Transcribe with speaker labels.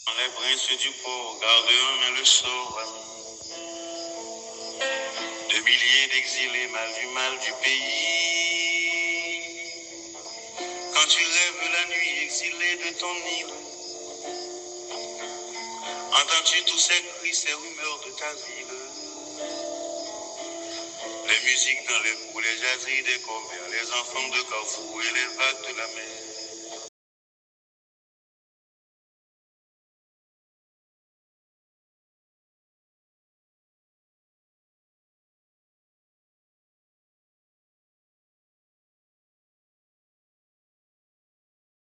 Speaker 1: Les princes du port gardent en main le sort de milliers d'exilés mal du pays. Quand tu rêves la nuit exilé de ton île, entends-tu tous ces cris, ces rumeurs de ta ville? Les musiques dans les cours, les jaseries des commères, les enfants de Carrefour et les vagues de la mer.